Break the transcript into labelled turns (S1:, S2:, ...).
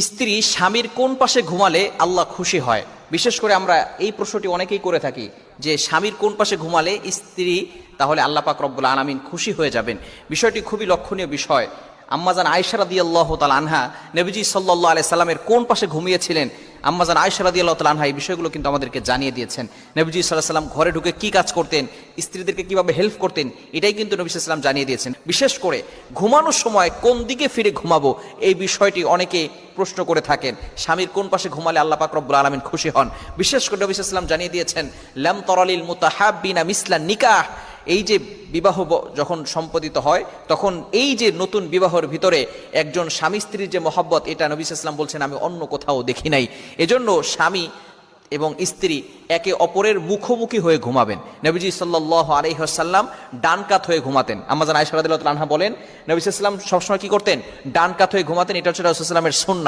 S1: স্ত্রী স্বামীর কোন পাশে ঘুমালে আল্লাহ খুশি হয়? বিশেষ করে আমরা এই প্রশ্নটি অনেকেই করে থাকি যে স্বামীর কোন পাশে ঘুমালে স্ত্রী তাহলে আল্লাহ পাক রব্বুল আলামিন খুশি হয়ে যাবেন। বিষয়টি খুবই লক্ষণীয় বিষয়। আম্মাজান আয়েশা রাদিয়াল্লাহু তাআলা আনহা নবীজি সাল্লাল্লাহু আলাইহি সাল্লামের কোন পাশে ঘুমিয়েছিলেন, আম্মাজান আয়েশা রাদিয়াল্লাহু তাআলা আনহা এই বিষয়গুলো কিন্তু আমাদেরকে জানিয়ে দিয়েছেন। নবীজি সাল্লাল্লাহু আলাইহি সাল্লাম ঘরে ঢুকে কি কাজ করতেন, স্ত্রীদেরকে কিভাবে হেল্প করতেন, এটাই কিন্তু নবী সাল্লাল্লাহু আলাইহি সাল্লাম জানিয়ে দিয়েছেন। বিশেষ করে ঘুমানোর সময় কোন দিকে ফিরে ঘুমাবো এই বিষয়টি অনেকে প্রশ্ন করে থাকেন। স্বামীর কোন পাশে ঘুমালে আল্লাহ পাক রব্বুল আলামিন খুশি হন। বিশেষ করে নবী সাল্লাল্লাহু আলাইহি সাল্লাম জানিয়ে দিয়েছেন, লাম তারালিল মুতাহাব্বিনা মিসলান নিকাহ। এই যে বিবাহ যখন সম্পাদিত হয় তখন এই যে নতুন বিবাহের ভিতরে একজন স্বামী স্ত্রীর যে মহব্বত, এটা নবী সাল্লাল্লাহু আলাইহি ওয়াসাল্লাম বলছেন আমি অন্য কোথাও দেখি নাই। এজন্য স্বামী এবং স্ত্রী একে অপরের মুখোমুখি হয়ে ঘুমাবেন। নবীজি সাল্লাল্লাহু আলাইহি ওয়াসাল্লাম ডান কাত হয়ে ঘুমাতেন। আম্মাজান আয়েশা রাদিয়াল্লাহু তাআলা আনহা বলেন নবী সাল্লাল্লাহু আলাইহি ওয়াসাল্লাম সবসময় কি করতেন? ডান কাত হয়ে ঘুমাতেন। এটা হচ্ছে রাসূলুল্লাহ সাল্লাল্লাহু আলাইহি ওয়াসাল্লামের সুন্নাহ।